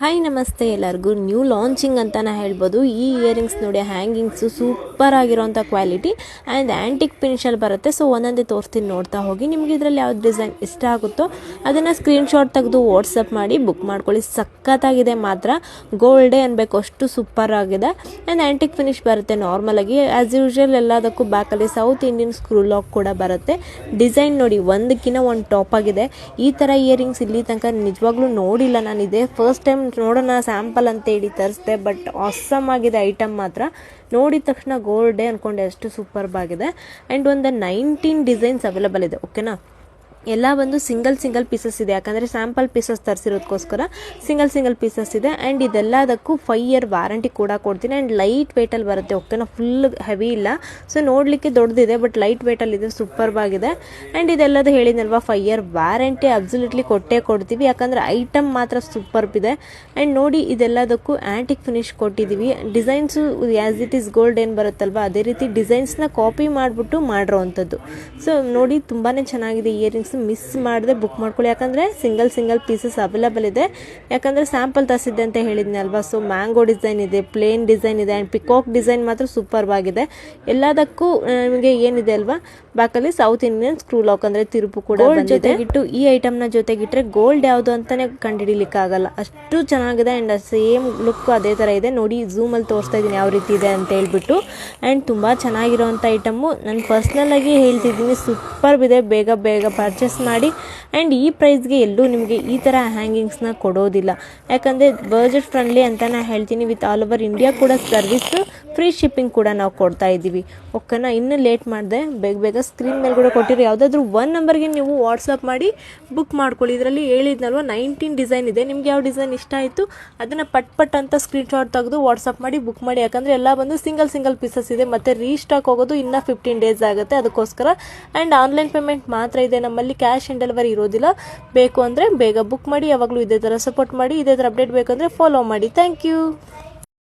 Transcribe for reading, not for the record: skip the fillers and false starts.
Hi ನಮಸ್ತೆ ಎಲ್ಲರಿಗೂ. New launching ಅಂತಲೇ ಹೇಳ್ಬೋದು. ಈ ಇಯರಿಂಗ್ಸ್ ನೋಡಿ, ಹ್ಯಾಂಗಿಂಗ್ಸು ಸೂಪರ್ ಆಗಿರೋಂಥ ಕ್ವಾಲಿಟಿ ಆ್ಯಂಡ್ ಆ್ಯಂಟಿಕ್ ಫಿನಿಷಲ್ಲಿ ಬರುತ್ತೆ. ಸೊ ಒಂದೊಂದೇ ತೋರಿಸ್ತೀನಿ, ನೋಡ್ತಾ ಹೋಗಿ. ನಿಮಗೆ ಇದರಲ್ಲಿ ಯಾವ್ದು ಡಿಸೈನ್ ಇಷ್ಟ ಆಗುತ್ತೋ ಅದನ್ನು ಸ್ಕ್ರೀನ್ಶಾಟ್ ತೆಗೆದು ವಾಟ್ಸಪ್ ಮಾಡಿ ಬುಕ್ ಮಾಡ್ಕೊಳ್ಳಿ. ಸಖತ್ತಾಗಿದೆ ಮಾತ್ರ, ಗೋಲ್ಡೇ ಅನ್ಬೇಕು, ಅಷ್ಟು ಸೂಪರ್ ಆಗಿದೆ. ಆ್ಯಂಡ್ ಆ್ಯಂಟಿಕ್ ಫಿನಿಶ್ ಬರುತ್ತೆ ನಾರ್ಮಲಾಗಿ. ಆ್ಯಸ್ ಯೂಶ್ವಲ್ ಎಲ್ಲದಕ್ಕೂ ಬ್ಯಾಕಲ್ಲಿ ಸೌತ್ ಇಂಡಿಯನ್ ಸ್ಕ್ರೂ ಲಾಕ್ ಕೂಡ ಬರುತ್ತೆ. ಡಿಸೈನ್ ನೋಡಿ, ಒಂದಕ್ಕಿಂತ ಒಂದು ಟಾಪ್ ಆಗಿದೆ. ಈ ಥರ ಇಯರಿಂಗ್ಸ್ ಇಲ್ಲಿ ತನಕ ನಿಜವಾಗ್ಲೂ ನೋಡಿಲ್ಲ ನಾನಿದೆ. ಫಸ್ಟ್ ಟೈಮ್ ನೋಡೋಣ ಸ್ಯಾಂಪಲ್ ಅಂತ ಹೇಳಿ ತರಿಸ್ದೆ. ಬಟ್ ಆಸಮ್ ಆಗಿದೆ ಐಟಮ್ ಮಾತ್ರ. ನೋಡಿದ ತಕ್ಷಣ ಗೋಲ್ಡೇ ಅಂದ್ಕೊಂಡೆ, ಅಷ್ಟು ಸೂಪರ್ಬ್ ಆಗಿದೆ. ಆ್ಯಂಡ್ ಒಂದು 19 ಡಿಸೈನ್ಸ್ ಅವೈಲೇಬಲ್ ಇದೆ. ಓಕೆನಾ, ಎಲ್ಲ ಬಂದು ಸಿಂಗಲ್ ಪೀಸಸ್ ಇದೆ. ಯಾಕಂದರೆ ಸ್ಯಾಂಪಲ್ ಪೀಸಸ್ ತರಿಸಿರೋದಕ್ಕೋಸ್ಕರ ಸಿಂಗಲ್ ಪೀಸಸ್ ಇದೆ. ಆ್ಯಂಡ್ ಇದೆಲ್ಲದಕ್ಕೂ 5 ಇಯರ್ ವಾರಂಟಿ ಕೂಡ ಕೊಡ್ತೀನಿ. ಆ್ಯಂಡ್ ಲೈಟ್ ವೆಯ್ಟಲ್ಲಿ ಬರುತ್ತೆ. ಓಕೆನಾ, ಫುಲ್ ಹೆವಿ ಇಲ್ಲ. ಸೊ ನೋಡಲಿಕ್ಕೆ ದೊಡ್ಡದಿದೆ, ಬಟ್ ಲೈಟ್ ವೆಯ್ಟಲ್ಲಿ ಇದೆ, ಸೂಪರ್ಬ್ ಆಗಿದೆ. ಆ್ಯಂಡ್ ಇದೆಲ್ಲದು ಹೇಳಿದ್ನಲ್ವಾ, 5 ಇಯರ್ ವಾರಂಟಿ ಅಬ್ಸಲ್ಯೂಟ್ಲಿ ಕೊಟ್ಟೇ ಕೊಡ್ತೀವಿ. ಯಾಕಂದರೆ ಐಟಮ್ ಮಾತ್ರ ಸೂಪರ್ಬ್ ಇದೆ. ಆ್ಯಂಡ್ ನೋಡಿ, ಇದೆಲ್ಲದಕ್ಕೂ ಆ್ಯಂಟಿಕ್ ಫಿನಿಶ್ ಕೊಟ್ಟಿದ್ದೀವಿ. Designs as it is gold ಏನು ಬರುತ್ತಲ್ವ, ಅದೇ ರೀತಿ ಡಿಸೈನ್ಸ್ನ ಕಾಪಿ ಮಾಡಿಬಿಟ್ಟು ಮಾಡಿರೋವಂಥದ್ದು. ಸೊ ನೋಡಿ, ತುಂಬಾ ಚೆನ್ನಾಗಿದೆ ಇಯರಿಂಗ್ಸ್. ಮಿಸ್ ಮಾಡದೆ ಬುಕ್ ಮಾಡ್ಕೊಳ್ಳಿ. ಯಾಕಂದರೆ ಸಿಂಗಲ್ ಪೀಸಸ್ ಅವೈಲೇಬಲ್ ಇದೆ. ಯಾಕಂದರೆ ಸ್ಯಾಂಪಲ್ ತರಿಸಿದ್ದೆ ಅಂತ ಹೇಳಿದ್ನಲ್ವಾ. ಸೊ ಮ್ಯಾಂಗೋ ಡಿಸೈನ್ ಇದೆ, ಪ್ಲೇನ್ ಡಿಸೈನ್ ಇದೆ, ಆ್ಯಂಡ್ ಪಿಕಾಕ್ ಡಿಸೈನ್ ಮಾತ್ರ ಸೂಪರ್ಬ್ ಆಗಿದೆ. ಎಲ್ಲದಕ್ಕೂ ನಿಮಗೆ ಏನಿದೆ ಅಲ್ವಾ, ಬ್ಯಾಕಲ್ಲಿ ಸೌತ್ ಇಂಡಿಯನ್ ಸ್ಕ್ರೂ ಲಾಕ್ ಅಂದರೆ ತಿರುಪು ಕೂಡ ಜೊತೆಗಿಟ್ಟು ಈ ಐಟಮ್ನ ಜೊತೆಗಿಟ್ಟರೆ ಗೋಲ್ಡ್ ಯಾವುದು ಅಂತಲೇ ಕಂಡುಹಿಡಿಲಿಕ್ಕಾಗಲ್ಲ, ಅಷ್ಟು ಚೆನ್ನಾಗಿದೆ. ಆ್ಯಂಡ್ ಸೇಮ್ ಲುಕ್ ಅದೇ ಥರ ಇದೆ. ನೋಡಿ, ಝೂಮಲ್ಲಿ ತೋರಿಸ್ತಾ ಇದ್ದೀನಿ ಯಾವ ರೀತಿ ಇದೆ ಅಂತ ಹೇಳ್ಬಿಟ್ಟು. ಆ್ಯಂಡ್ ತುಂಬ ಚೆನ್ನಾಗಿರೋವಂಥ ಐಟಮ್ಮು. ನಾನು ಪರ್ಸ್ನಲಾಗಿ ಹೇಳ್ತಿದ್ದೀನಿ, ಸೂಪರ್ಬ್ ಇದೆ. ಬೇಗ ಪರ್ಚೇಸ್ ಮಾಡಿ. ಆ್ಯಂಡ್ ಈ ಪ್ರೈಸ್ಗೆ ಎಲ್ಲೂ ನಿಮಗೆ ಈ ಥರ ಹ್ಯಾಂಗಿಂಗ್ಸ್ನ ಕೊಡೋದಿಲ್ಲ. ಯಾಕಂದರೆ ಬಜೆಟ್ ಫ್ರೆಂಡ್ಲಿ ಅಂತ ನಾನು ಹೇಳ್ತೀನಿ. ವಿತ್ ಆಲ್ ಓವರ್ ಇಂಡಿಯಾ ಕೂಡ ಸರ್ವಿಸು, ಫ್ರೀ ಶಿಪ್ಪಿಂಗ್ ಕೂಡ ನಾವು ಕೊಡ್ತಾ ಇದ್ದೀವಿ. ಓಕೆನಾ, ಇನ್ನೂ ಲೇಟ್ ಮಾಡಿದೆ, ಬೇಗ ಸ್ಕ್ರೀನ್ ಮೇಲೆ ಕೂಡ ಕೊಟ್ಟಿರೋ ಯಾವುದಾದ್ರೂ 1 ನಂಬರ್ಗೆ ನೀವು ವಾಟ್ಸಪ್ ಮಾಡಿ ಬುಕ್ ಮಾಡ್ಕೊಳ್ಳಿ. ಇದರಲ್ಲಿ ಹೇಳಿದ್ನಲ್ವ 19 ಡಿಸೈನ್ ಇದೆ. ನಿಮ್ಗೆ ಯಾವ ಡಿಸೈನ್ ಇಷ್ಟ ಆಯಿತು ಅದನ್ನು ಪಟ್ ಅಂತ ಸ್ಕ್ರೀನ್ಶಾಟ್ ತೆಗೆದು ವಾಟ್ಸಪ್ ಮಾಡಿ ಬುಕ್ ಮಾಡಿ. ಯಾಕಂದರೆ ಎಲ್ಲ ಬಂದು ಸಿಂಗಲ್ ಪೀಸಸ್ ಇದೆ. ಮತ್ತು ರೀಸ್ಟಾಕ್ ಹೋಗೋದು ಇನ್ನೂ 15 ಡೇಸ್ ಆಗುತ್ತೆ, ಅದಕ್ಕೋಸ್ಕರ. ಆ್ಯಂಡ್ ಆನ್ಲೈನ್ ಪೇಮೆಂಟ್ ಮಾತ್ರ ಇದೆ ನಮ್ಮಲ್ಲಿ, ಕ್ಯಾಶ್ ಆನ್ ಡೆಲಿವರಿ ಇರೋದಿಲ್ಲ. ಬೇಕು ಅಂದರೆ ಬೇಗ ಬುಕ್ ಮಾಡಿ. ಯಾವಾಗಲೂ ಇದೇ ಥರ ಸಪೋರ್ಟ್ ಮಾಡಿ. ಇದೇ ಥರ ಅಪ್ಡೇಟ್ ಬೇಕಂದರೆ ಫಾಲೋ ಮಾಡಿ. Thank you.